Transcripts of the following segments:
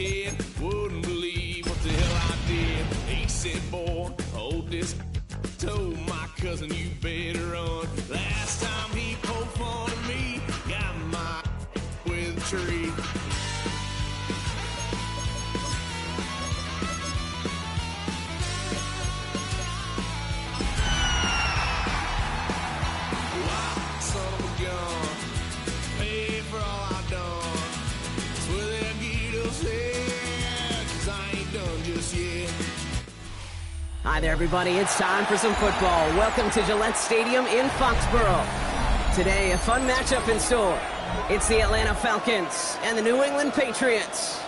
kid. Wouldn't believe what the hell I did. He said, boy, hold this. Told my cousin you better run. Last time he poked fun at me, got my with a tree. Son of a gun, pay for all I've done. Swear they'll get upset, 'cause I ain't done just yet. Hi there, everybody. It's time for some football. Welcome to Gillette Stadium in Foxborough. Today, a fun matchup in store. It's the Atlanta Falcons and the New England Patriots.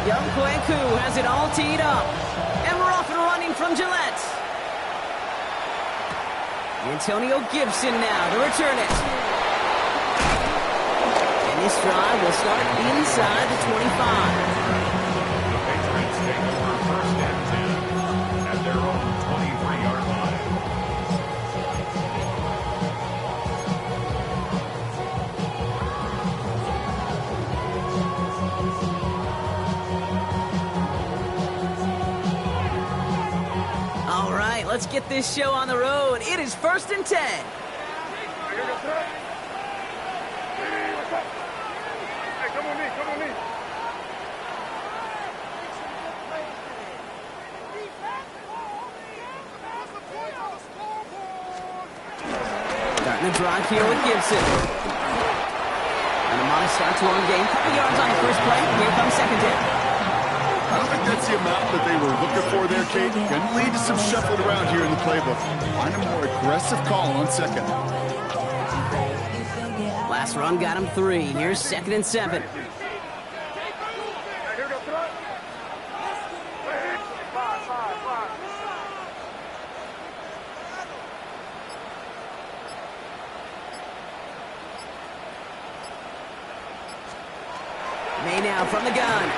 Young Kweku has it all teed up. And we're off and running from Gillette. Antonio Gibson now to return it. And this drive will start inside the 25. The Patriots take over first and 10 at their own 23-yard line. All right, let's get this show on the road. It is 1st and 10. Starting the drive here with Gibson. And a modest start to our game. Couple yards on the first play. Here comes second down. I don't think that's the amount that they were looking for there, Kate. Can lead to some shuffling around here in the playbook. Find a more aggressive call on second. Last run got him 3. Here's 2nd and 7. May now from the gun.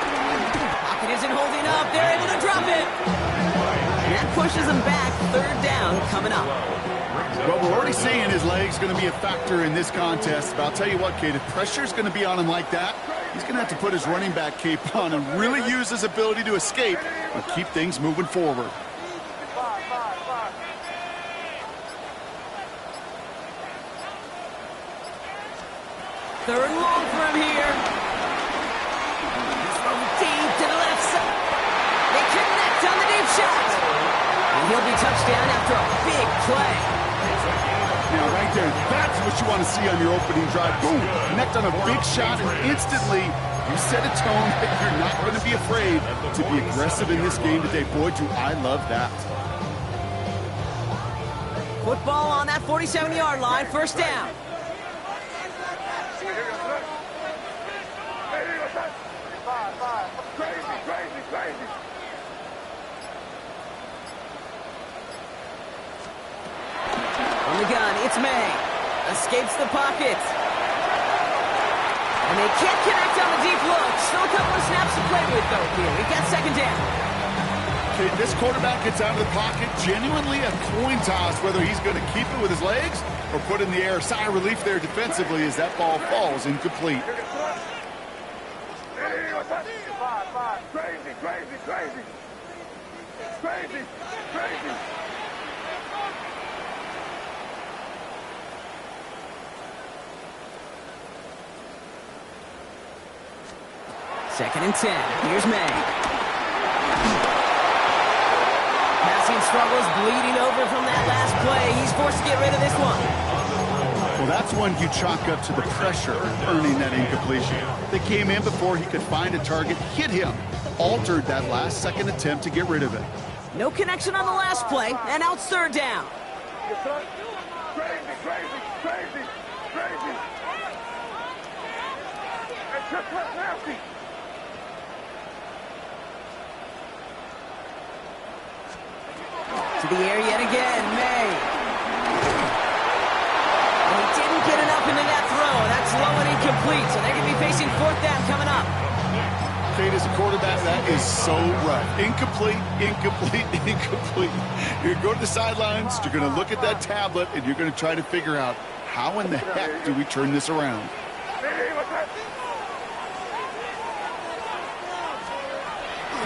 Pocket isn't holding up. They're able to drop it. And that pushes them back. 3rd down coming up. Well, we're already seeing his leg's going to be a factor in this contest. But I'll tell you what, Kate, if pressure's going to be on him like that, he's going to have to put his running back cape on and really use his ability to escape and keep things moving forward. Third and long for him here. He's from deep to the left side. They connect on the deep shot. And he'll be touchdown after a big play. Now, right there, that's what you want to see on your opening drive. Boom, connect on a big shot, and instantly you set a tone that you're not going to be afraid to be aggressive in this game today. Boy, do I love that. Football on that 47-yard line, 1st down. On the gun, it's May. Escapes the pocket. And they can't connect on the deep look. Still a couple of snaps to play with, though, here. We've got 2nd down. Okay, this quarterback gets out of the pocket, genuinely a coin toss whether he's going to keep it with his legs or put in the air. Sigh of relief there defensively as that ball falls incomplete. Crazy. 2nd and 10. Here's May. Passing struggles, bleeding over from that last play. He's forced to get rid of this one. Well, that's one you chalk up to the pressure earning that incompletion. They came in before he could find a target, hit him, altered that last second attempt to get rid of it. No connection on the last play, and now it's 3rd down. To the air yet again, May. And he didn't get enough into that throw. That's low and incomplete, so they're going to be facing 4th down coming up. Kate, as a quarterback, that is so rough. Incomplete, incomplete, incomplete. You're going to go to the sidelines, you're going to look at that tablet, and you're going to try to figure out how in the heck do we turn this around.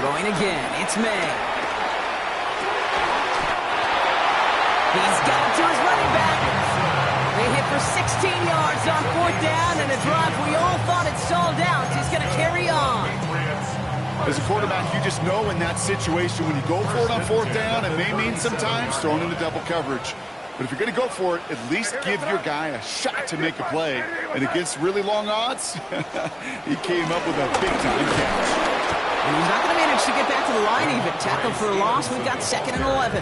Throwing again, it's May. He's got it to his running back. They hit for 16 yards on 4th down, and a drive we all thought had stalled out. He's going to carry on. As a quarterback, you just know in that situation when you go for it on 4th down, it may mean sometimes throwing into double coverage. But if you're going to go for it, at least give your guy a shot to make a play. And against really long odds, he came up with a big-time catch. And he's not going to manage to get back to the line even. Tackled for a loss. We've got 2nd and 11.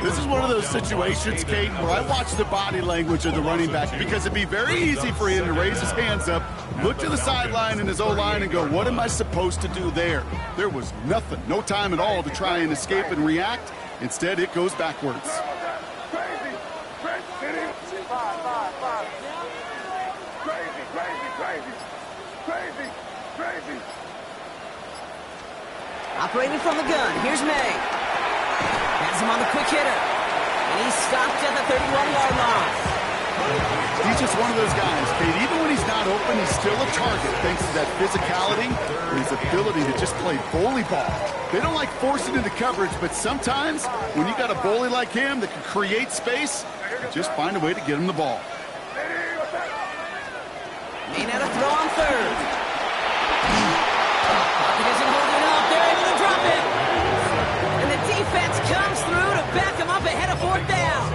This is one of those situations, Kate, where I watch the body language of the running back because it'd be very easy for him to raise his hands up, look to the sideline in his O-line and go, what am I supposed to do there? There was nothing, no time at all to try and escape and react. Instead, it goes backwards. Operating from the gun, here's May. Has him on the quick hitter. And he's stopped at the 31-yard line. He's just one of those guys, Kate. Even when he's not open, he's still a target thanks to that physicality and his ability to just play bully ball. They don't like forcing into coverage, but sometimes when you got a bully like him that can create space, you just find a way to get him the ball. May now to throw on 3rd. Pocket isn't holding up. They're able to drop it. And the defense comes through to back him up ahead of 4th down.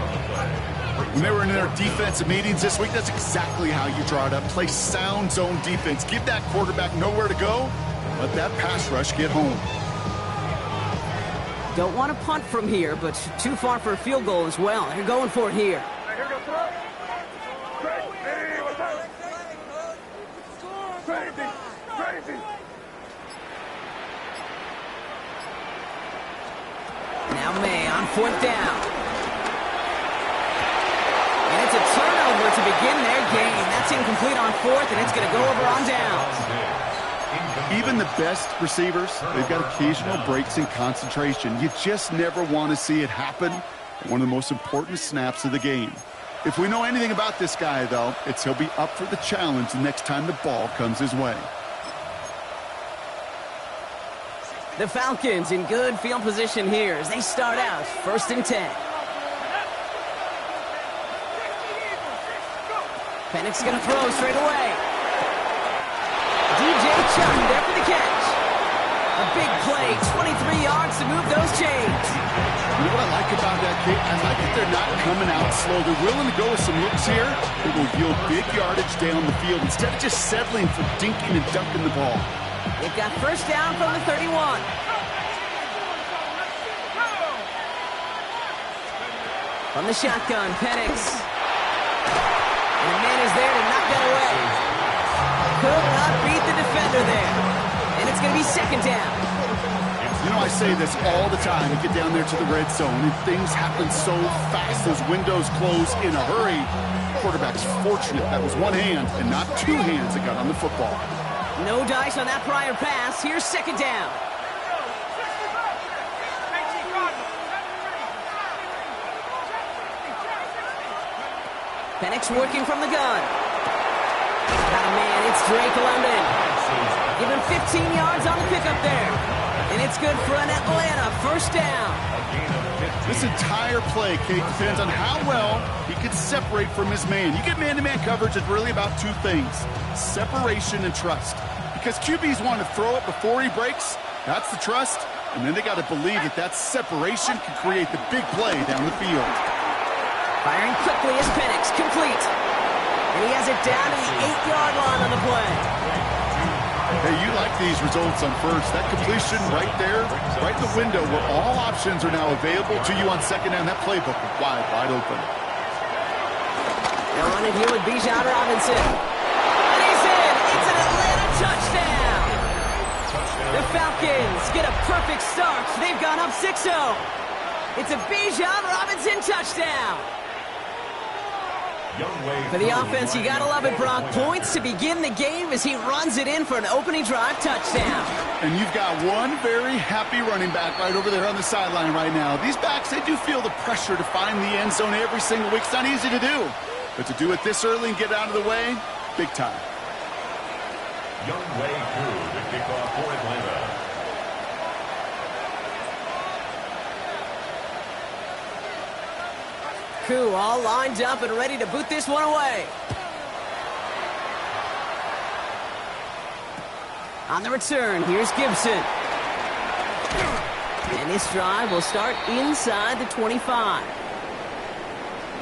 When they were in their defensive meetings this week, that's exactly how you draw it up. Play sound zone defense. Give that quarterback nowhere to go. Let that pass rush get home. Don't want to punt from here, but too far for a field goal as well. They're going for it here. Now May on 4th down. And it's a turnover to begin their game. That's incomplete on 4th, and it's going to go over on down. Even the best receivers, they've got occasional breaks in concentration. You just never want to see it happen at one of the most important snaps of the game. If we know anything about this guy, though, it's he'll be up for the challenge the next time the ball comes his way. The Falcons in good field position here as they start out 1st and 10. Penix going to throw straight away. DJ Chuck there for the catch. A big play, 23 yards to move those chains. You know what I like about that, Kate? I like that they're not coming out slow. They're willing to go with some looks here that will yield big yardage down the field instead of just settling for dinking and dunking the ball. They've got 1st down from the 31. From the shotgun, Penix. And the man is there to knock that away. Could not beat the defender there. And it's going to be 2nd down. You know, I say this all the time. You get down there to the red zone, and things happen so fast. Those windows close in a hurry. The quarterback's fortunate. That was one hand and not two hands that got on the football. No dice on that prior pass. Here's 2nd down. Penix working from the gun. Got a man. It's Drake London. Give him 15 yards on the pickup there. And it's good for an Atlanta 1st down. This entire play, Kate, depends on how well he can separate from his man. You get man-to-man coverage, it's really about two things: separation and trust. Because QBs want to throw it before he breaks. That's the trust. And then they got to believe that that separation can create the big play down the field. Firing quickly is Penix, complete. And he has it down to the 8-yard line on the play. Hey, you like these results on 1st. That completion right there, right in the window where all options are now available to you on 2nd down. That playbook is wide open. They're on it here with Bijan Robinson. And he's in. It's an Atlanta touchdown. The Falcons get a perfect start. They've gone up 6-0. It's a Bijan Robinson touchdown. For the offense, you gotta love it, Brock. Points to begin the game as he runs it in for an opening drive touchdown. And you've got one very happy running back right over there on the sideline right now. These backs, they do feel the pressure to find the end zone every single week. It's not easy to do. But to do it this early and get out of the way, big time. Youngway Crew to kick off for Atlanta. Koo all lined up and ready to boot this one away. On the return, here's Gibson. And this drive will start inside the 25.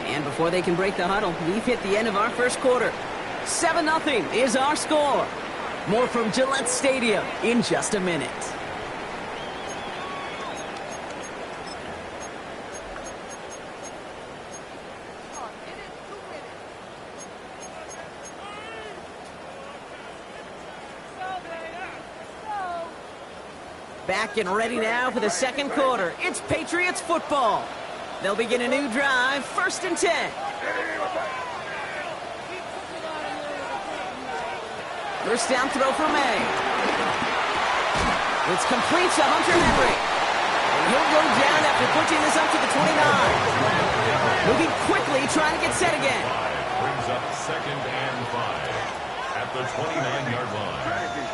And before they can break the huddle, we've hit the end of our first quarter. 7-0 is our score. More from Gillette Stadium in just a minute. Back and ready now for the second quarter. It's Patriots football. They'll begin a new drive, 1st and 10. First down throw for May. It's complete to Hunter Henry. And he'll go down after pushing this up to the 29. Moving quickly, trying to get set again. Brings up 2nd and 5 at the 29-yard line. Crazy.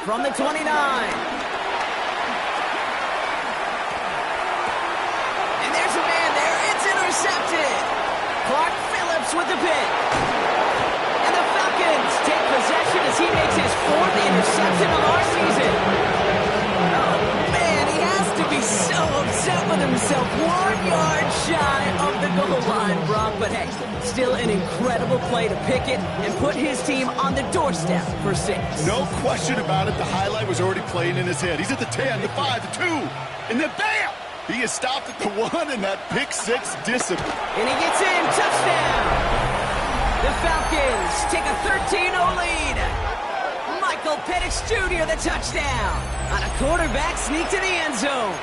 From the 29. And there's a man there. It's intercepted. Clark Phillips with the pick. And the Falcons take possession as he makes his 4th interception of our season. Oh, man, he has to be so upset with himself. 1 yard shy of the goal line, Brock. But hey, still an incredible play to pick it and put his team on the doorstep for 6. No question about it. The highlight was already playing in his head. He's at the 10, the 5, the 2, and then bam! He is stopped at the 1, and that pick 6 discipline. And he gets in. Touchdown! The Falcons take a 13-0 lead. Michael Penix Jr. the touchdown on a quarterback sneak to the end zone.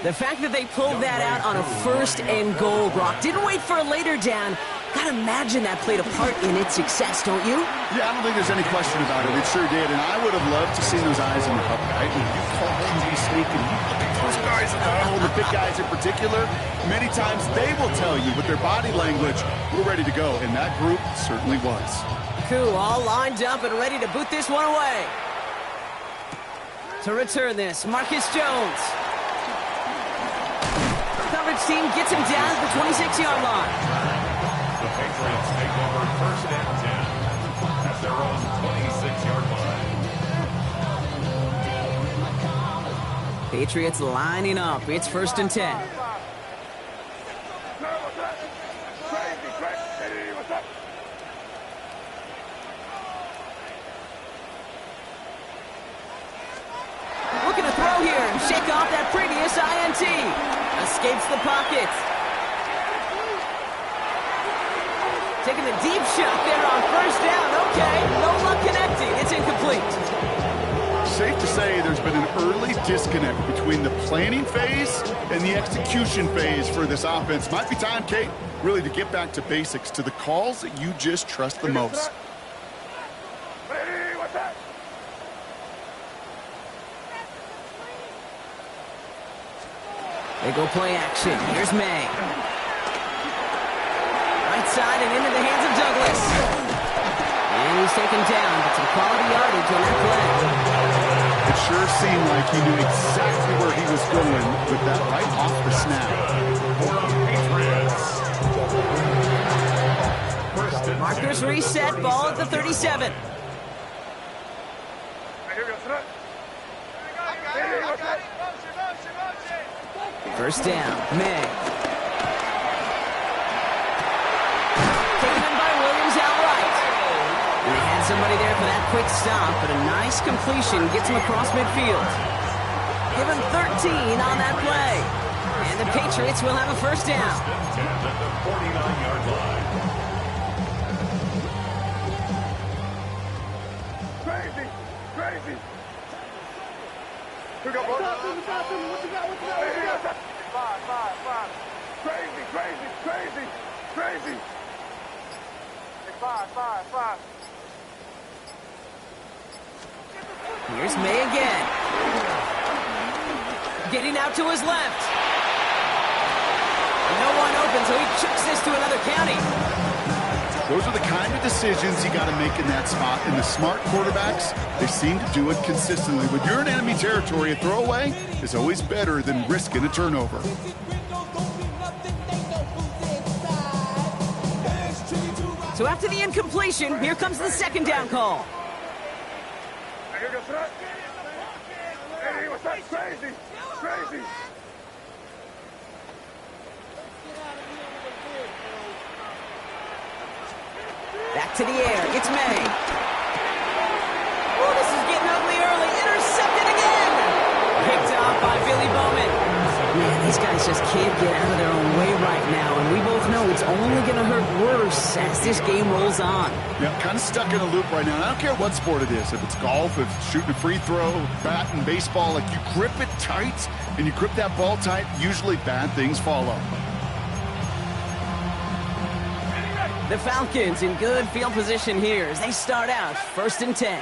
The fact that they pulled that out on a 1st and goal, Brock, didn't wait for a later down. Gotta imagine that played a part in its success, don't you? Yeah, I don't think there's any question about it. It sure did, and I would have loved to see those eyes in the huddle, right? When you call QB sneak and you look at those guys in the huddle, the big guys in particular, many times they will tell you with their body language, we're ready to go, and that group certainly was. Koo all lined up and ready to boot this one away. To return this, Marcus Jones. Coverage team gets him down at the 26-yard line. The Patriots take over 1st and 10 at their own 26-yard line. Patriots lining up. It's 1st and 10. Looking to throw here and shake off that previous INT. Escapes the pocket. Taking the deep shot there on 1st down. Okay, no luck connecting. It's incomplete. Safe to say there's been an early disconnect between the planning phase and the execution phase for this offense. Might be time, Kate, really to get back to basics, to the calls that you just trust the most. They go play action. Here's May. Right side and into the hands of Douglas. And he's taken down, but some quality yardage on that play. It sure seemed like he knew exactly where he was going with that right off the snap. Markers reset, ball at the 37. First down, May. Taken in by Williams outright. And they had somebody there for that quick stop, but a nice completion gets him across midfield. Give him 13 on that play. And And the Patriots will have a first down. First and 10 at the 49-yard line. Crazy! Crazy! What you got? What you got? Five. Crazy! Five. Here's May again. Getting out to his left. No one open, so he chucks this to another county. Those are the kind of decisions you got to make in that spot. And the smart quarterbacks, they seem to do it consistently. When you're in enemy territory, a throwaway is always better than risking a turnover. So after the incompletion, here comes the second down call. Hey, what's that? Crazy! Back to the air. It's May. Oh, this is getting ugly early. Intercepted again. Picked off by Billy Bowman. Man, these guys just can't get out of their own way right now, and we both know it's only going to hurt worse as this game rolls on. Yeah, kind of stuck in a loop right now. And I don't care what sport it is. If it's golf, if it's shooting a free throw, bat and baseball, like you grip it tight and you grip that ball tight, usually bad things follow. The Falcons in good field position here as they start out first and 10.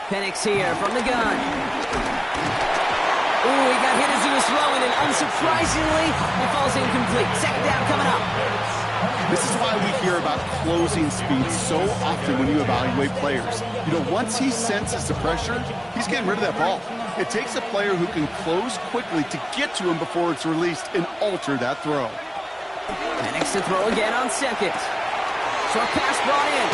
Penix here from the gun. Ooh, he got hit as he was throwing, and unsurprisingly, it falls incomplete. Second down coming up. This is why we hear about closing speed so often when you evaluate players. You know, once he senses the pressure, he's getting rid of that ball. It takes a player who can close quickly to get to him before it's released and alter that throw. Penix to throw again on second. Short pass brought in.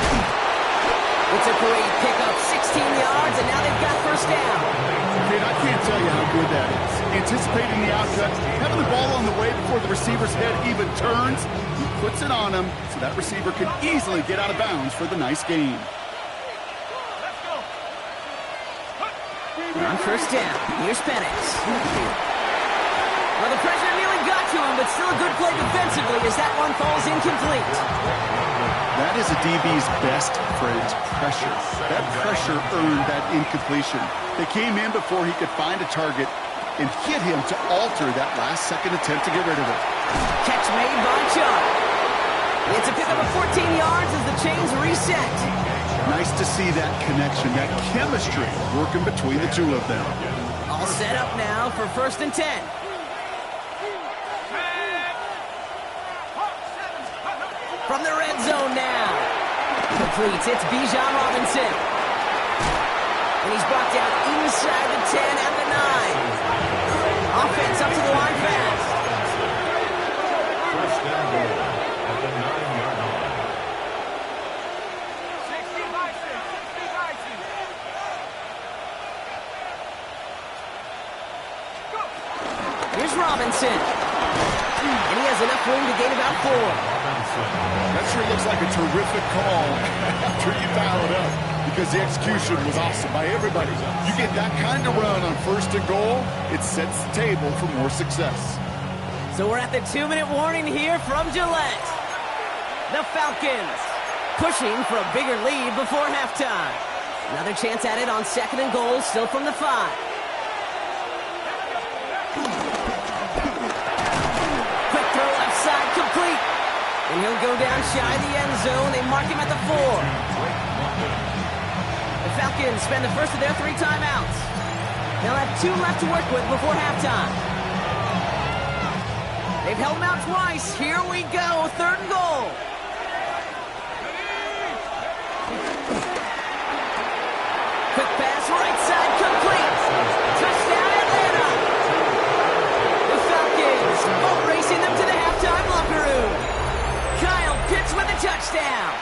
It's a great pickup, 16 yards, and now they've got first down. Man, I can't tell you how good that is. Anticipating the outcut, having the ball on the way before the receiver's head even turns, he puts it on him so that receiver can easily get out of bounds for the nice gain. On first down, here's Penix. Well, the pressure nearly got to him, but still a good play defensively as that one falls incomplete. That is a DB's best friend, pressure. That pressure earned that incompletion. They came in before he could find a target and hit him to alter that last-second attempt to get rid of it. Catch made by Chubb. It's a pickup of 14 yards as the chains reset. Nice to see that connection, that chemistry working between the two of them. All set up now for first and 10. From the red zone now. Completes. It's Bijan Robinson. And he's brought down inside the 10 and the 9. Offense up to the line fast. First down goal at the 9-yard line. Here's Robinson. And he has enough room to gain about 4. That sure looks like a terrific call after you dial it up because the execution was awesome by everybody. You get that kind of run on first and goal, it sets the table for more success. So we're at the 2-minute warning here from Gillette. The Falcons pushing for a bigger lead before halftime. Another chance at it on second and goal, still from the 5. Quick throw left side, complete. And he'll go down shy of the end zone. They mark him at the 4. The Falcons spend the first of their 3 timeouts. They'll have 2 left to work with before halftime. They've held him out twice. Here we go. Third and goal. Quick pass, right side, complete. Touchdown, Atlanta. The Falcons boat racing them to the halftime locker room. Kyle Pitts with a touchdown.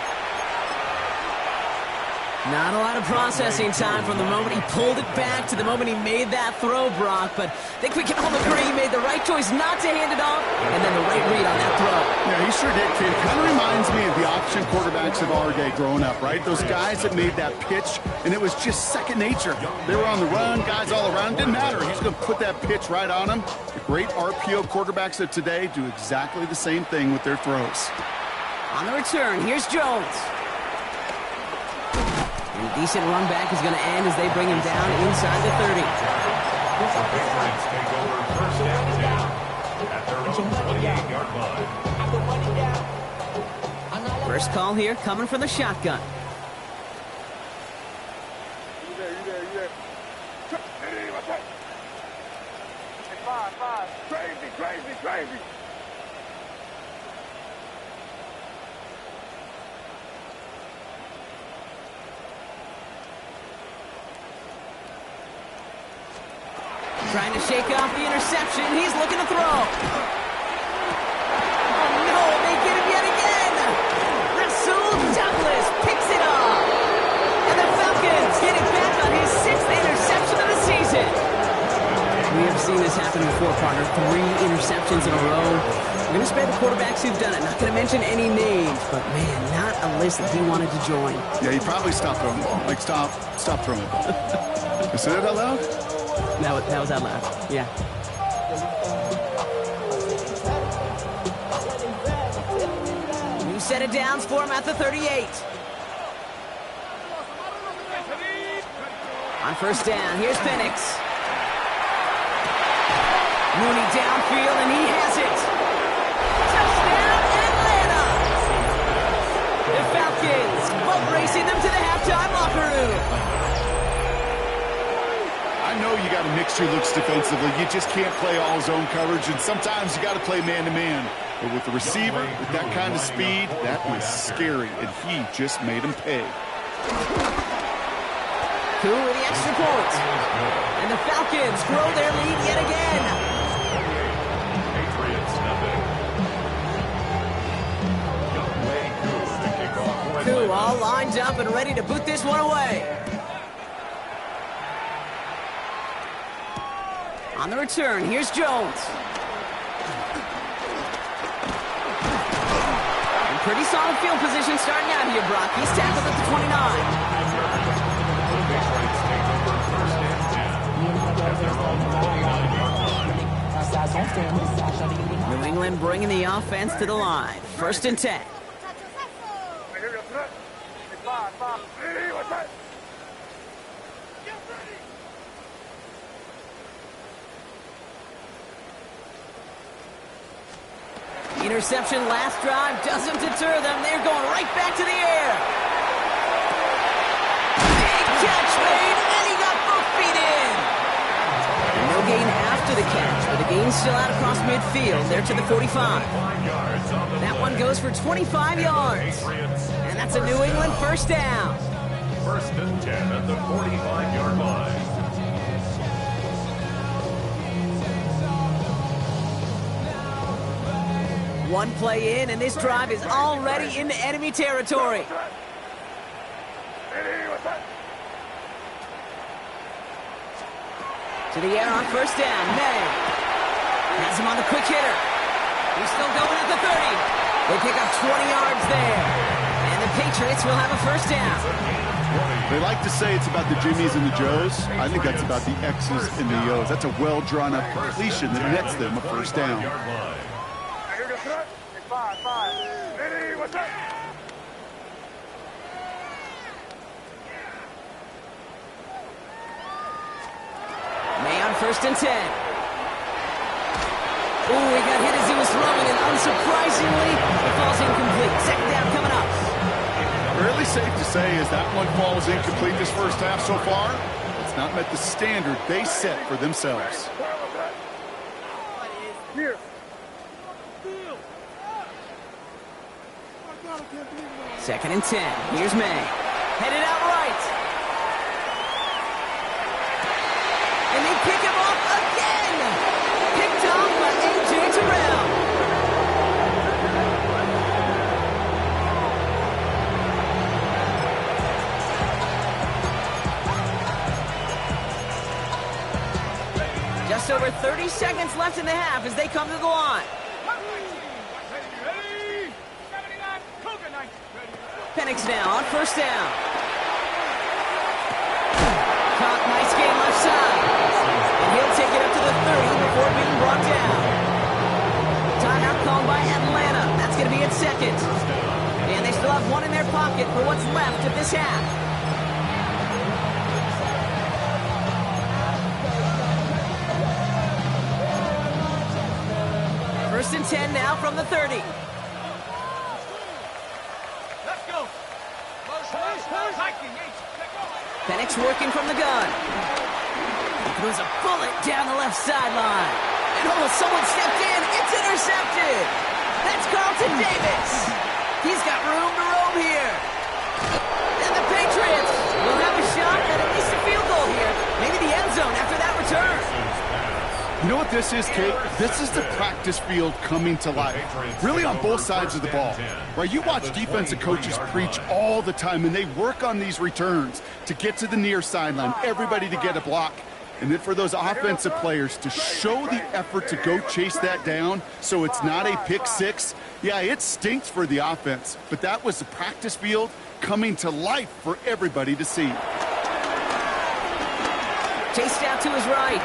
Not a lot of processing time from the moment he pulled it back to the moment he made that throw, Brock. But I think we can all agree he made the right choice not to hand it off, and then the right read on that throw. Yeah, he sure did, kid. Kind of reminds me of the option quarterbacks of our day growing up, right? Those guys that made that pitch, and it was just second nature. They were on the run, guys all around. Didn't matter. He's going to put that pitch right on them. The great RPO quarterbacks of today do exactly the same thing with their throws. On the return, here's Jones. And a decent run back is going to end as they bring him down inside the 30. The Patriots take over first and 10 at their own 28-yard line. First call here coming from the shotgun. You there. Hey, what's that? Hey, five. Crazy. Trying to shake off the interception. He's looking to throw. Oh, no, they get him yet again. Rasul Douglas picks it up. And the Falcons get it back on his 6th interception of the season. We have seen this happen before, partner. 3 interceptions in a row. We're going to spare the quarterbacks who've done it. Not going to mention any names, but, man, not a list that he wanted to join. Yeah, he probably stopped throwing the ball. Like, stop throwing the ball. You said it out loud? That was out loud. Yeah. New set of downs for him at the 38. On first down, here's Penix. Mooney downfield, and he has it. Touchdown, Atlanta! The Falcons boat racing them to the halftime locker room. I know you got to mix your looks defensively. You just can't play all zone coverage, and sometimes you got to play man-to-man. But with the receiver, with that kind of speed, that is scary, and he just made him pay. Cool with the extra point. And the Falcons grow their lead yet again. Patriots nothing. The kickoff. Cool all lined up and ready to boot this one away. On the return, here's Jones. In pretty solid field position starting out here, Brock. He's tackled at the 29. Patriots take over first and 10 at their own 29-yard line. New England bringing the offense to the line. First and 10. Hey, five. Hey, what's that? Get ready. Interception last drive doesn't deter them. They're going right back to the air. Big catch made, and he got both feet in. No gain after the catch, but the gain's still out across midfield. They're to the 45. That one goes for 25 yards. And that's a New England first down. First and 10 at the 45-yard line. One play in, and this drive is already into enemy territory. Hey, what's that? To the air on first down. May has him on the quick hitter. He's still going at the 30. They pick up 20 yards there. And the Patriots will have a first down. They like to say it's about the Jimmies and the Joes. I think that's about the X's and the O's. That's a well-drawn-up completion that nets them a first down. Five. Hey, what's that? May on first and 10. Ooh, he got hit as he was throwing, and unsurprisingly, it falls incomplete. Second down coming up. Fairly safe to say as that one falls incomplete this first half so far, it's not met the standard they set for themselves. Here. Second and 10. Here's May. Headed out right. And they pick him off again. Picked off by A.J. Terrell. Just over 30 seconds left in the half as they come to the line. Penix now on first down. Caught, nice game left side. And he'll take it up to the 30 before being brought down. Timeout called by Atlanta. That's going to be its second. And they still have one in their pocket for what's left of this half. First and 10 now from the 30. Penix working from the gun. He throws a bullet down the left sideline. And someone stepped in. It's intercepted. That's Carlton Davis. He's got room to roam here. And the Patriots will have a shot at least a field goal here. Maybe the end zone after that return. You know what this is, Kate? This is the practice field coming to life. Really on both sides of the ball. Right? You watch defensive coaches preach all the time, and they work on these returns to get to the near sideline, everybody to get a block. And then for those offensive players to show the effort to go chase that down so it's not a pick six. Yeah, it stinks for the offense, but that was the practice field coming to life for everybody to see. Chased out to his right.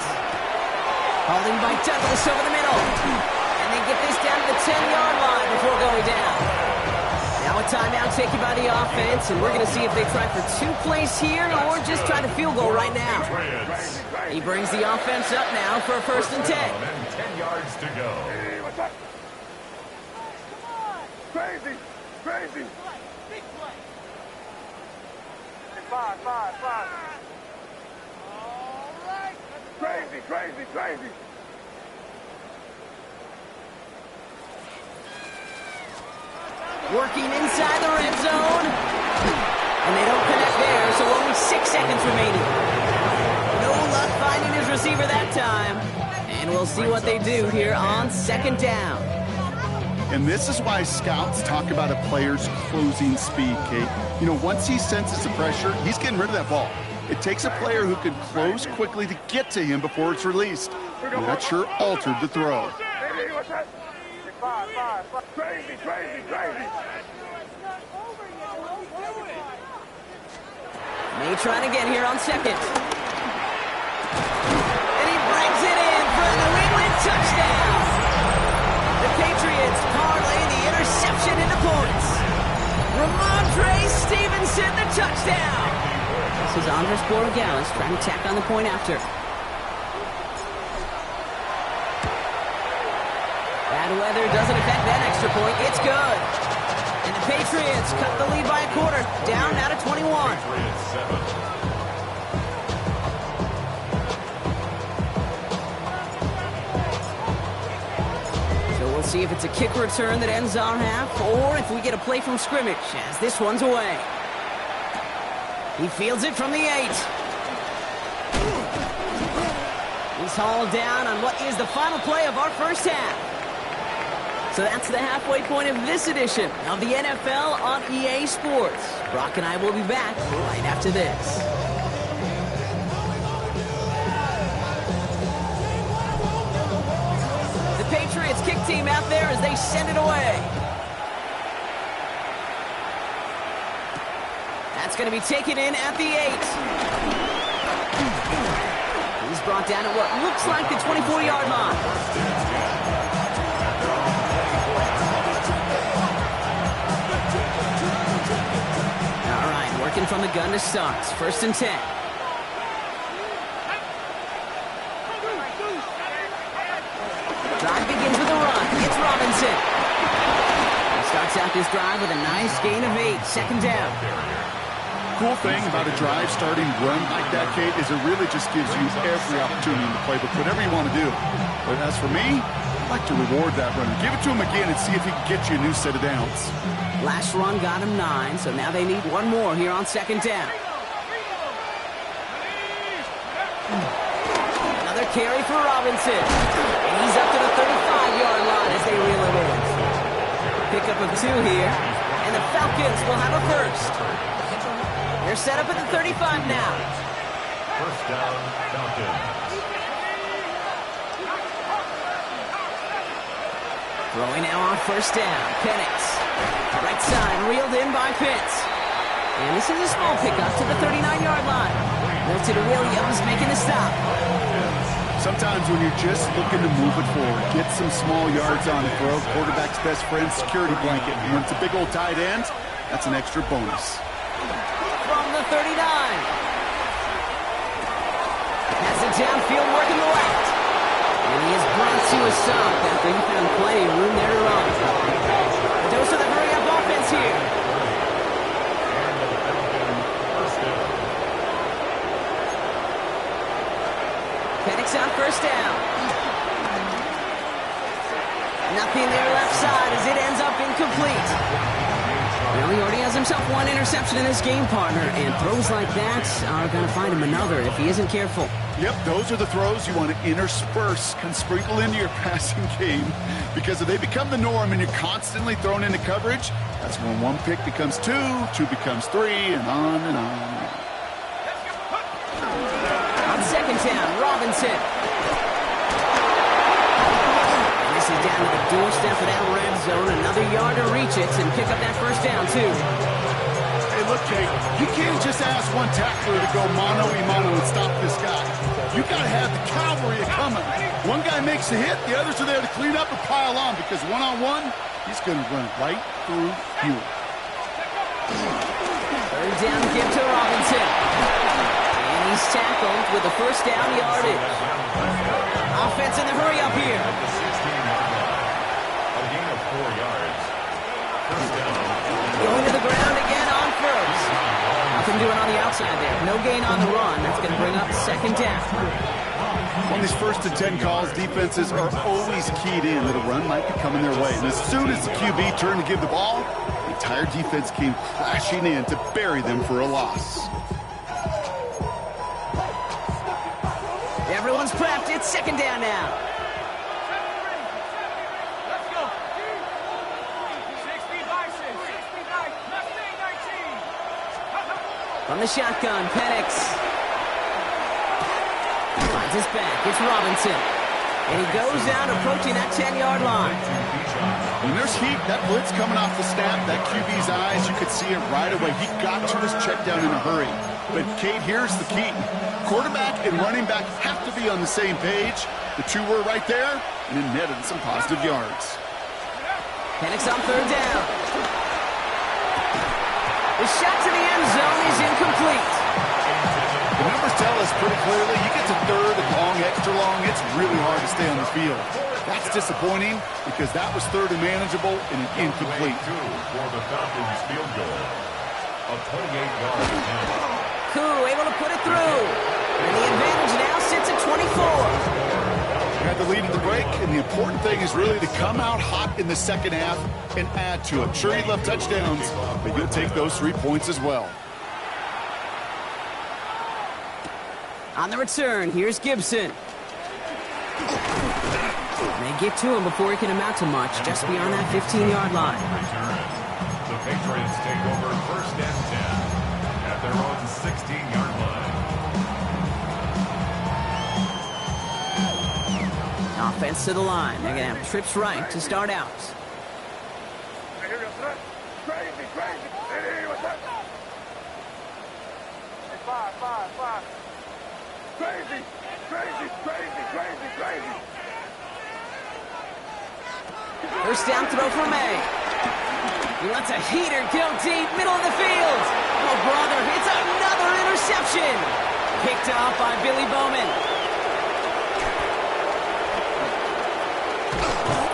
Holding by Douglas over the middle. And they get this down to the 10-yard line before going down. Now a timeout taken by the offense, and we're going to see if they try for 2 plays here or just try to field goal right now. He brings the offense up now for a first and 10. 10 yards to go. Crazy. Five. All right. Crazy. Working inside the red zone. And they don't connect there, so only 6 seconds remaining. No luck finding his receiver that time. And we'll see what they do here on second down. And this is why scouts talk about a player's closing speed, Kate. You know, once he senses the pressure, he's getting rid of that ball. It takes a player who can close quickly to get to him before it's released. And that sure altered the throw. Crazy. May trying again here on second. And he brings it in for a New England touchdown. The Patriots parlay the interception into points. Ramondre Stevenson, the touchdown. This is Andres Borregales trying to tack on the point after. Bad weather doesn't affect that extra point. It's good. And the Patriots cut the lead by a quarter. Down now to 21. So we'll see if it's a kick return that ends our half or if we get a play from scrimmage as this one's away. He fields it from the 8. He's hauled down on what is the final play of our first half. So that's the halfway point of this edition of the NFL on EA Sports. Brock and I will be back right after this. The Patriots kick team out there as they send it away. That's going to be taken in at the 8. He's brought down at what looks like the 24-yard line. Working from the gun to start. First and 10. Drive begins with a run. It's Robinson. He starts out this drive with a nice gain of 8. Second down. Cool thing about a drive starting run like that, Kate, is it really just gives you every opportunity in the playbook, whatever you want to do. But as for me, I'd like to reward that runner. Give it to him again and see if he can get you a new set of downs. Last run got him 9, so now they need one more here on second down. Another carry for Robinson. And he's up to the 35-yard line as they reel him in. Pickup of 2 here, and the Falcons will have a first. They're set up at the 35 now. First down, Falcons. Throwing now on first down. Penix. Right side, reeled in by Pitts. And this is a small pickup to the 39-yard line. Milton Williams making the stop. Sometimes when you're just looking to move it forward, get some small yards on the throw, quarterback's best friend, security blanket. And when it's a big old tight end, that's an extra bonus. From the 39. Has it downfield, working the left. And he is brought to a stop after he found plenty of room there to run. Those are the hurry-up offense here. Penix on first down. Nothing there left side as it ends up incomplete. Well, he already has himself one interception in this game, partner, and throws like that are going to find him another if he isn't careful. Yep, those are the throws you want to intersperse and sprinkle into your passing game, because if they become the norm and you're constantly thrown into coverage, that's when one pick becomes two, two becomes three, and on and on. On second down, Robinson. And this is down to the doorstep of that red zone. Another yard to reach it and pick up that first down, too. Hey, look, Jake, you can't just ask one tackler to go mano-a-mano and stop this guy. You got to have the cavalry coming. One guy makes a hit, the others are there to clean up and pile on, because one-on-one, he's going to run right through you. Third down, give to Robinson. And he's tackled with the first down yardage. Offense in the hurry up here. A gain of 4 yards. First down. Going to the ground again on first. Nothing doing on the outside there. No gain on the run. That's going to bring up second down. On these first and 10 calls, defenses are always keyed in that a run might be coming their way. And as soon as the QB turned to give the ball, the entire defense came crashing in to bury them for a loss. Everyone's prepped. It's second down now. Let's go. 69, 19. From the shotgun, Penix. Finds his back. It's Robinson. And he goes down approaching that 10-yard line. When there's heat, that blitz coming off the snap, that QB's eyes, you could see it right away. He got to his check down in a hurry. But, Kate, here's the key. Quarterback and running back have to be on the same page. The two were right there, and it netted some positive yards. Penix on third down. The shot to the end zone is incomplete. The numbers tell us pretty clearly, you get to third and long, extra long, it's really hard to stay on the field. That's disappointing because that was third and manageable and an incomplete. For the Falcons field goal. A 28-yard attempt. Koo able to put it through. And the advantage now sits at 24. Had the lead at the break, and the important thing is really to come out hot in the second half and add to it. Sure, you love touchdowns, but you'll take those 3 points as well. On the return, here's Gibson. They get to him before he can amount to much, just beyond that 15-yard line. The Patriots take over first and 10 at their own 16-yard line. Offense to the line. They're going to have trips right to start out. Crazy. Hey, what's up? Hey, five. Crazy. First down throw for May. He lets a heater go deep, middle of the field. Oh, brother, it's another interception. Picked off by Billy Bowman.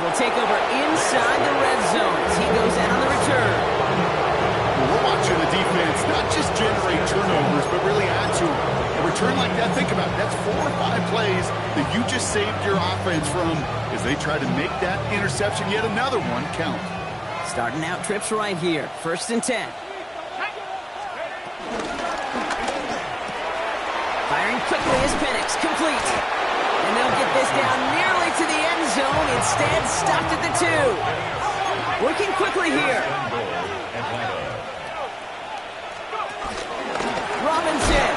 Will take over inside the red zone as he goes in on the return. Well, we're watching the defense not just generate turnovers, but really add to them. A return like that, think about it, that's 4 or 5 plays that you just saved your offense from as they try to make that interception, yet another one, count. Starting out trips right here. First and 10. Firing quickly is Penix. Complete. And they'll get this down nearly to the end zone. Instead, stopped at the 2. Working quickly here. Robinson.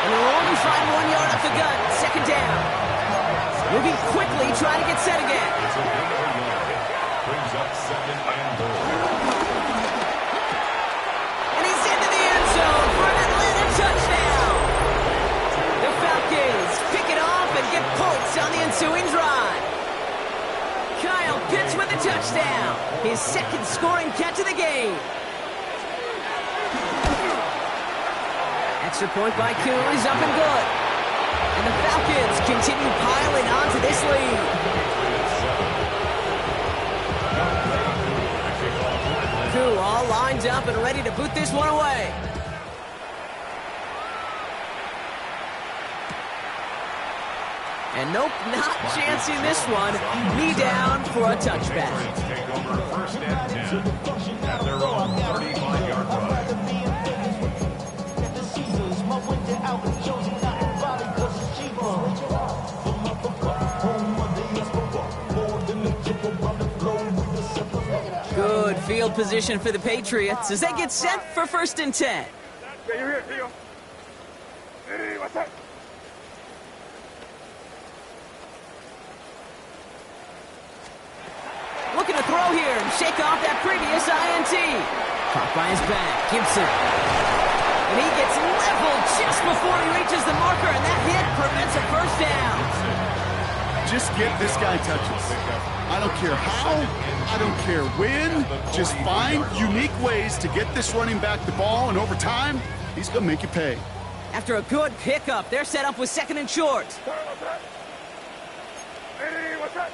And they'll only find 1 yard off the gun. Second down. Moving quickly, trying to get set again. Brings up second and goal. And he's into the end zone for an Atlanta touchdown. The Falcons pick it off and get points on the ensuing drive. Kyle Pitts with a touchdown. His second scoring catch of the game. Extra point by Kuhn is up and good. And the Falcons continue piling onto this lead. Kuhn all lined up and ready to boot this one away. And nope, not chancing this one. Knee down for a touchback. Take over first and 10 at their own 35-yard line. Good field position for the Patriots as they get set for first and 10. Yeah, you're here, Theo. Hey, what's that? Looking to throw here and shake off that previous INT. Caught by his back, Gibson. And he gets leveled just before he reaches the marker, and that hit prevents a first down. Just get this guy touches. I don't care how, I don't care when. Just find unique ways to get this running back the ball, and over time, he's going to make you pay. After a good pickup, they're set up with second and short. What's that? Hey, what's that?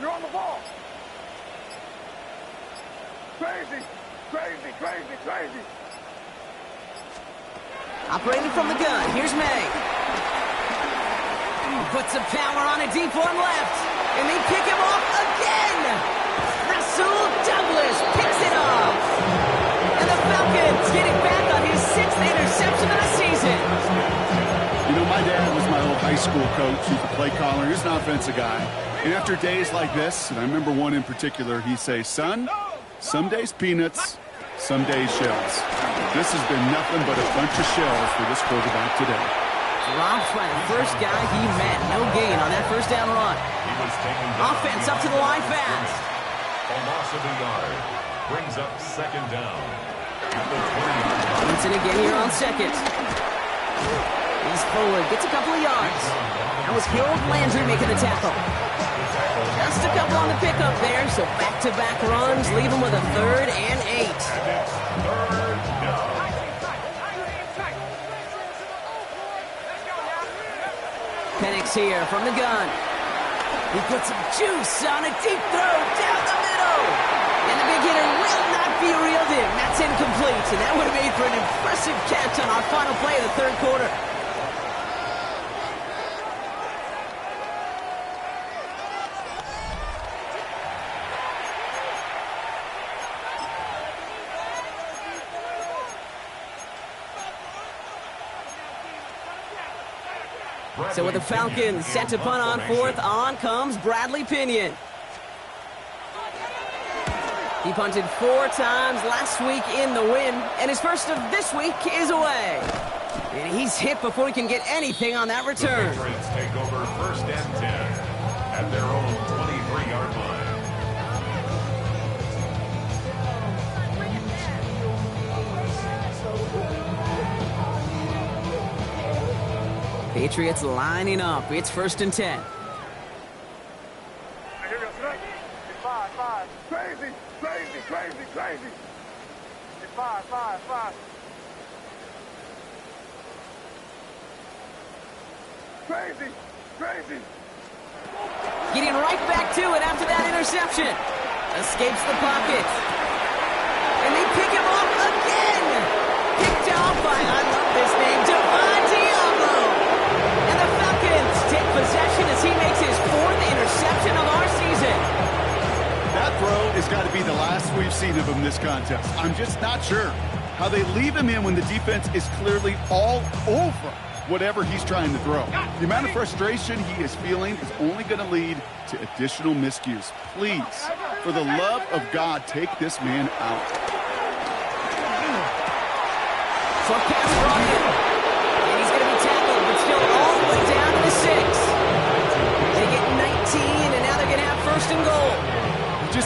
You're on the ball. Crazy, crazy, crazy, crazy. Operating from the gun, here's May. Puts some power on a deep one left. And they pick him off again. Rasul Douglas picks it off. And the Falcons getting back on his 6th interception of the season. You know, my dad was my old high school coach. He's a play caller. He's an offensive guy. And after days like this, and I remember one in particular, he'd say, son, some days peanuts, some days shells. This has been nothing but a bunch of shells for this quarterback today. Drops by the first guy he met. No gain on that first down run. He was taken Offense up to the line fast. A loss of a yard brings up second down at the 20-yard line. Johnson again here on second. He's forward, gets a couple of yards. That was Harold Landry making the tackle. Just a couple on the pickup there, so back-to-back runs leave him with a 3rd and 8. And it's third down. Penix here from the gun. He puts some juice on a deep throw down the middle. And the big hitter will not be reeled in. That's incomplete, and that would have made for an impressive catch on our final play of the third quarter. So with the Falcons set to punt on 4th, on comes Bradley Pinion. He punted 4 times last week in the win, and his first of this week is away. And he's hit before he can get anything on that return. The Patriots take over first and 10 at their own 23-yard line. Patriots lining up. It's first and 10. Here we go, tonight. It's 5. Crazy, crazy, crazy, crazy. It's 5. Crazy, crazy. Getting right back to it after that interception. Escapes the pocket. And they pick him off again. Picked off by, I love this name, Devon Diablo. And the Falcons take possession as he makes his 4th interception of our season. That throw has got to be the last we've seen of him this contest. I'm just not sure how they leave him in when the defense is clearly all over whatever he's trying to throw. The amount of frustration he is feeling is only going to lead to additional miscues. Please, for the love of God, take this man out. So pass brought in. And he's going to be tackled, but still all the way down to the 6. They get 19, and now they're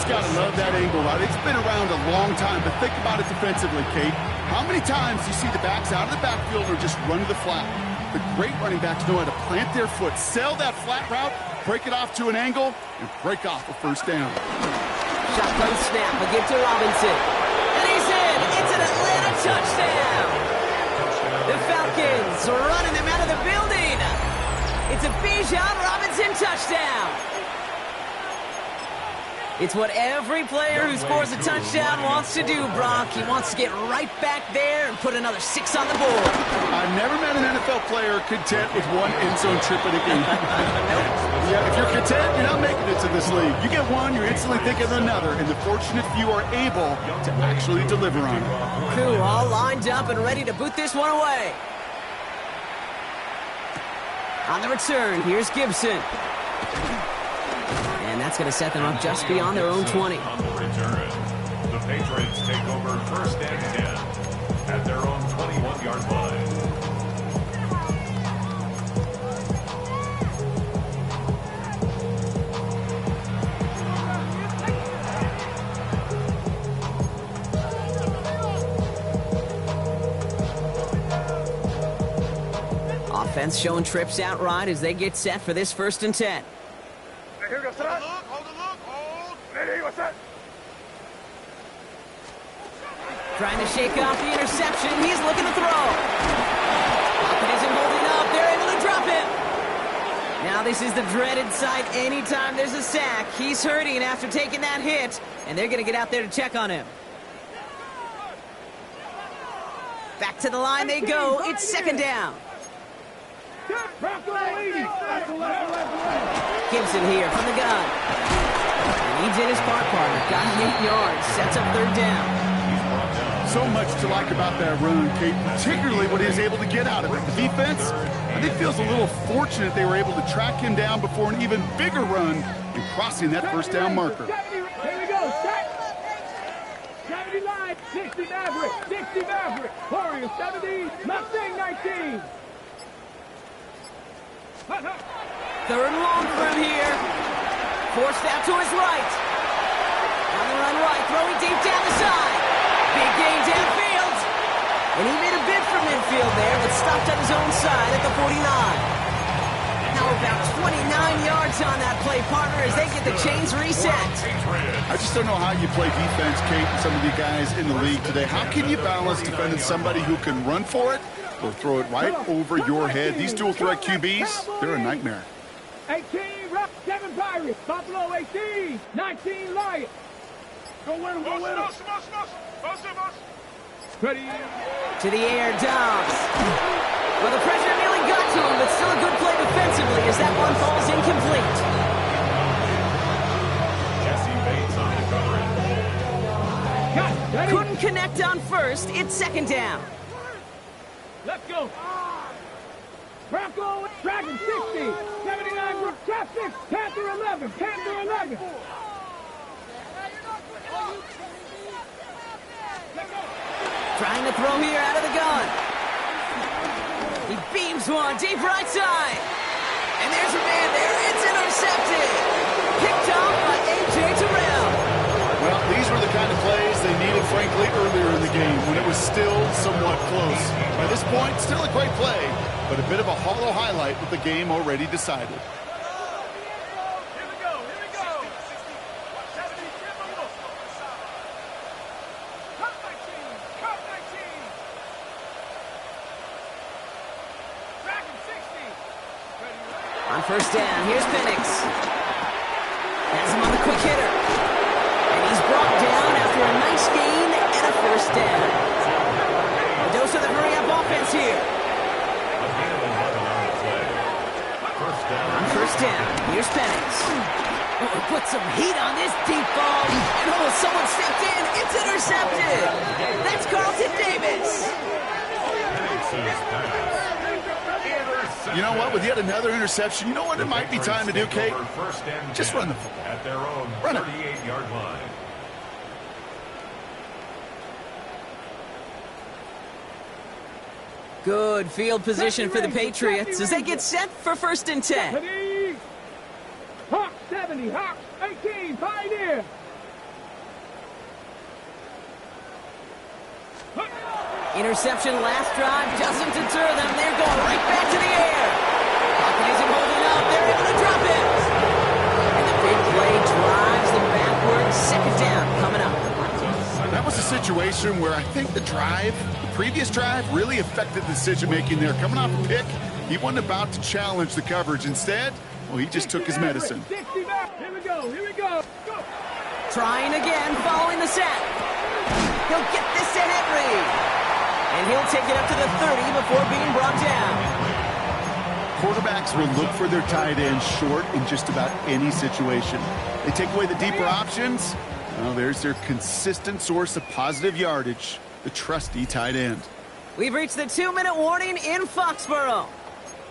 just got to love that angle. It's been around a long time, but think about it defensively, Kate. How many times do you see the backs out of the backfield or just run to the flat? The great running backs know how to plant their foot, sail that flat route, break it off to an angle, and break off a first down. Shotgun snap, a give to Robinson. And he's in! It's an Atlanta touchdown! The Falcons running them out of the building! It's a Bijan Robinson touchdown! It's what every player who scores a touchdown wants to do, Brock. He wants to get right back there and put another 6 on the board. I've never met an NFL player content with one end zone trip in a game. Yeah, if you're content, you're not making it to this league. You get one, you're instantly thinking of another, and the fortunate few are able to actually deliver on it. Crew all lined up and ready to boot this one away. On the return, here's Gibson. And that's going to set them up just beyond their own 20. On the return, the Patriots take over first and 10 at their own 21-yard line. Offense showing trips out right as they get set for this 1st and 10. Here we go, set up. Hold. Ready, what's that? Trying to shake off the interception. He's looking to throw. Pocket isn't holding up. They're able to drop him. Now this is the dreaded sight anytime there's a sack. He's hurting after taking that hit, and they're going to get out there to check on him. Back to the line they go. It's 2nd down. Gibson here from the gun. And he did his part, partner. Got 8 yards. Sets up 3rd down. So much to like about that run, Kate, particularly what he was able to get out of it. The defense, I think, feels a little fortunate they were able to track him down before an even bigger run in crossing that 1st down marker. Here we go, set. 70 line, 60 Maverick. Warriors 70, Mustang 19. 3rd and long for him here. Forced out to his right. On the run right, throwing deep down the side. Big gain downfield. And he made a bid from midfield there, but stopped on his own side at the 49. Now about 29 yards on that play, partner, as they get the chains reset. I just don't know how you play defense, Kate, and some of the guys in the league today. How can you balance defending somebody who can run for it or throw it right over your head? These dual threat QBs, they're a nightmare. 18, Rock, 7 Pirates. Buffalo 18, 19 Lions. Go win him. Ready. To the air, Dobbs. Well, the pressure nearly got to him, but still a good play defensively as that one falls incomplete. Jesse Bates on the coverage. Couldn't connect on 1st. It's 2nd down. Let's go. Bronco, Dragon 60, 79, Brook, Trap 6, Panther 11, Panther 11. Trying to throw here out of the gun. He beams one deep right side. And there's a man there. It's intercepted. Picked off by A.J. Terrell. Well, these were the kind of plays they needed, frankly, earlier in the game when it was still somewhat close. By this point, still a great play, but a bit of a hollow highlight with the game already decided. Here we go. Cup 19. Dragon 60. On 1st down, here's Penix. Has him on the quick hitter. And he's brought down after a nice gain and a 1st down. A dose of the hurry-up offense here. On 1st down, here's Penix. Oh, put some heat on this deep ball. And oh, someone stepped in. It's intercepted. That's Carlton Davis. You know what? With yet another interception, you know what it might be time to do, Kate? Just run the football. At their own 38-yard line. Good field position for the Patriots as they get set for 1st and 10. Hawk 70, Hawk 18, Pioneer. Interception last drive doesn't deter them. They're going right back to the air. Pocket isn't holding up. They're able to drop it. And the big play drives them backwards. Second down coming up. That was a situation where I think the previous drive, really affected the decision-making there. Coming off a pick, he wasn't about to challenge the coverage. Instead, well, he just took his medicine. 60 back. Here we go. Here we go. Go. Trying again, following the sack. He'll get this to Henry. And he'll take it up to the 30 before being brought down. Quarterbacks will look for their tight end short in just about any situation. They take away the deeper options. Well, there's their consistent source of positive yardage, the trusty tight end. We've reached the 2-minute warning in Foxborough.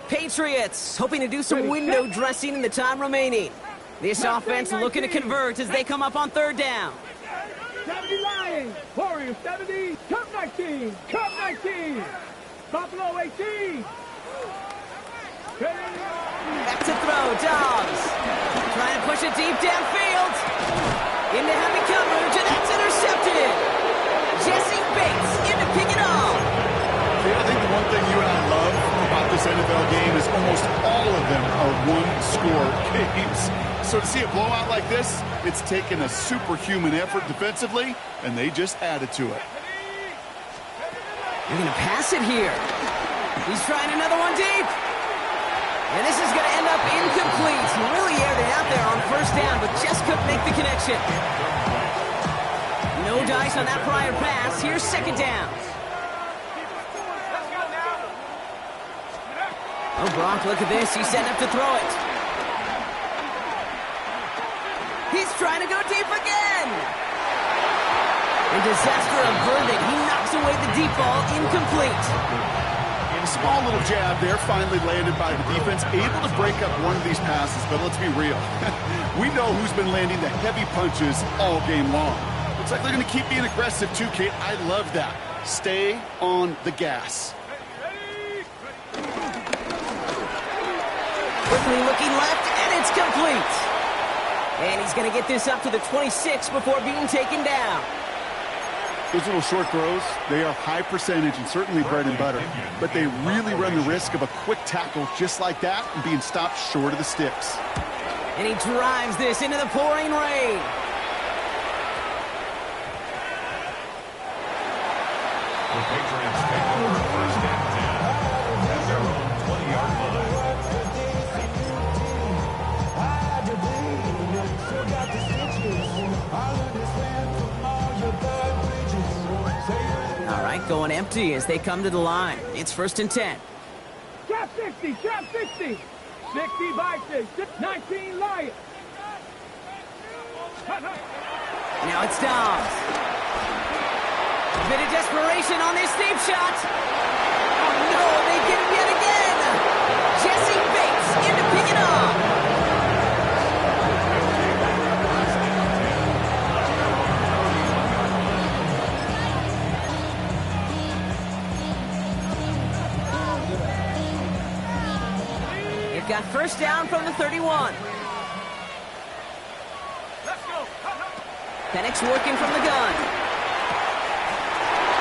Patriots hoping to do some window dressing in the time remaining. This offense looking to convert as they come up on third down. 70 Lions. Warriors 70. Cup 19. Cup 19. Buffalo 18. Back to throw, Dobbs. Trying to push it deep downfield. Into heavy coverage, and that's intercepted. Jesse Bates in to pick it off. I think the one thing you and I love about this NFL game is almost all of them are one-score games. So to see a blowout like this, it's taken a superhuman effort defensively, and they just added to it. They're going to pass it here. He's trying another one deep. And this is going to end up incomplete. Really aired it out there on first down, but just couldn't make the connection. No dice on that prior pass. Here's second down. Oh, Brock, look at this. He's setting up to throw it. He's trying to go deep again. A disaster averted. He knocks away the deep ball, incomplete. A small little jab there, finally landed by the defense, able to break up one of these passes, but let's be real. We know who's been landing the heavy punches all game long. Looks like they're going to keep being aggressive too, Kate. I love that. Stay on the gas. Quickly looking left, and it's complete. And he's going to get this up to the 26 before being taken down. Those little short throws, they are high percentage and certainly bread and butter. But they really run the risk of a quick tackle just like that and being stopped short of the sticks. And he drives this into the pouring rain. The Patriots take over first and 10 at their own 20-yard line. All right, going empty as they come to the line. It's first and 10. Trap 60. Trap 60. 60 Vikings. 19 Lions. Now it's Dobbs. A bit of desperation on this deep shot. Oh, no, they get him yet again. Jesse Bates in to pick it off. They've got first down from the 31. Penix working from the gun.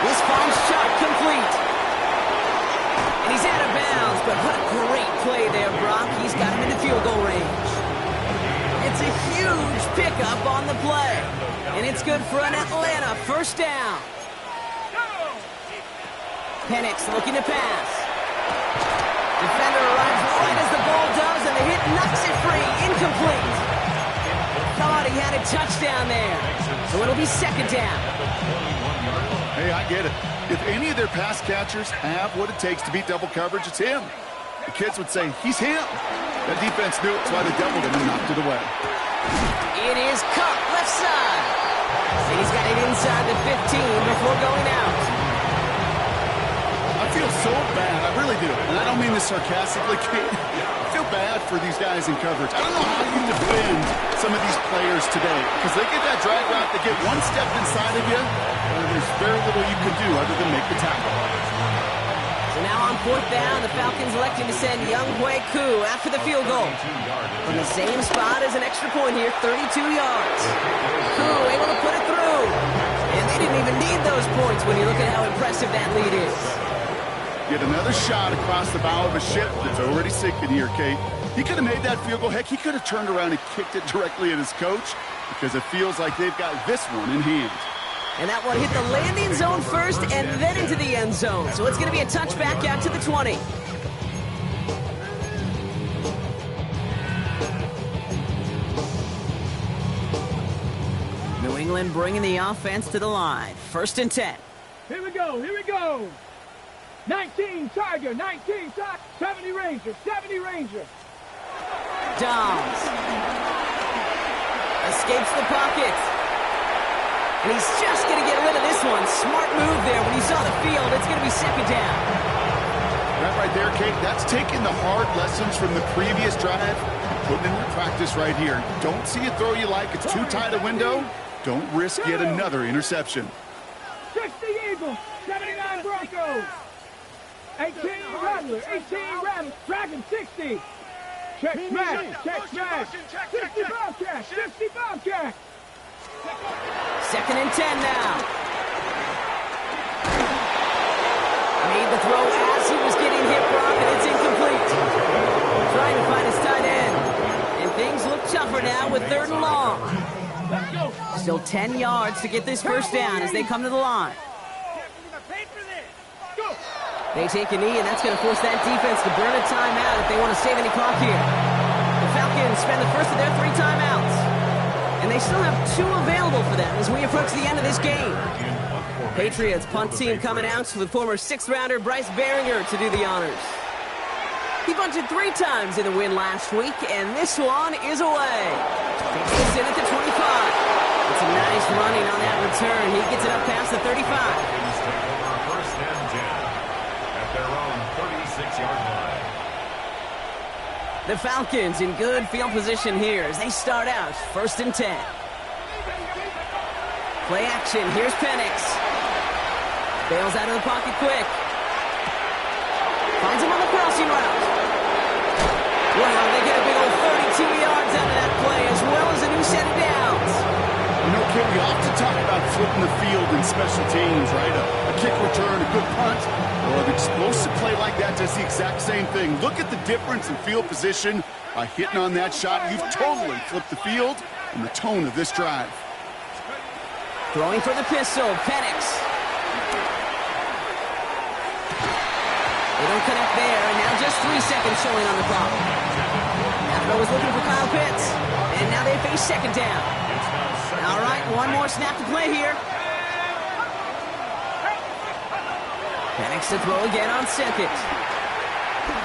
This finds shot complete. And he's out of bounds, but what a great play there, Brock. He's got him into field goal range. It's a huge pickup on the play. And it's good for an Atlanta first down. Penix looking to pass. Defender arrives right as the ball does, and the hit knocks it free. Incomplete. Thought he had a touchdown there. So it'll be second down. Hey, I get it. If any of their pass catchers have what it takes to beat double coverage, it's him. The kids would say, he's him. That defense knew it, that's why they doubled him and knocked it away. It is Cup, left side. And he's got it inside the 15 before going out. I feel so bad, I really do. And I don't mean this sarcastically, Kate. I feel bad for these guys in coverage. I don't know how you defend some of these players today. Because they get that drag route, they get one step inside of you, and there's very little you can do other than make the tackle. So now on 4th down, the Falcons electing to send Young Hui Koo after the field goal. From the same spot as an extra point here, 32 yards. Koo able to put it through. And they didn't even need those points when you look at how impressive that lead is. Get another shot across the bow of a ship that's already sinking here, Kate. He could have made that field goal. Heck, he could have turned around and kicked it directly at his coach because it feels like they've got this one in hand. And that one hit the landing zone first and then into the end zone. So it's going to be a touchback out to the 20. New England bringing the offense to the line. 1st and 10. Here we go, here we go. 19 Tiger, 19 Tiger, 70 Ranger, 70 Ranger. Downs. Escapes the pocket. And he's just going to get rid of this one. Smart move there when he saw the field. It's going to be 2nd down. That right there, Kate, that's taking the hard lessons from the previous drive, putting into practice right here. Don't see a throw you like. It's too tight a window. Don't risk yet another interception. 60 Eagles, 79 Broncos. 18 Rattler, 18 Rattler, Dragon 60. Check smash, check smash. 60 Bobcat, 60 Bobcat. 2nd and 10 now. Made the throw as he was getting hit, Brock, and it's incomplete. Trying to find his tight end. And things look tougher now with 3rd and long. Still 10 yards to get this 1st down as they come to the line. They take a knee, and that's going to force that defense to burn a timeout if they want to save any clock here. The Falcons spend the first of their 3 timeouts. And they still have 2 available for them as we approach the end of this game. Patriots punt team coming out with former 6th-rounder Bryce Behringer to do the honors. He bunted 3 times in the win last week, and this one is away. He's in at the 25. It's a nice running on that return. He gets it up past the 35. First and 10 at their own 36-yard line. The Falcons in good field position here as they start out 1st and 10. Play action. Here's Penix. Bails out of the pocket quick. Finds him on the crossing route. Wow, they get a big old 32 yards out of that play as well as a new set of downs. You know, Kate, we often talk about flipping the field in special teams, right? A kick return, a good punt, or an explosive play like that does the exact same thing. Look at the difference in field position. By hitting on that shot, you've totally flipped the field and the tone of this drive. Throwing for the pistol, Penix. They don't connect there, and now just 3 seconds showing on the clock. Afro was looking for Kyle Pitts, and now they face 2nd down. All right, one more snap to play here. Penix to throw again on 2nd.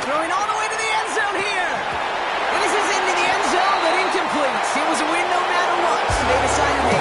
Throwing all the way to the end zone here. And this is into the end zone, but incomplete. It was a win no matter what. So they decided, hey,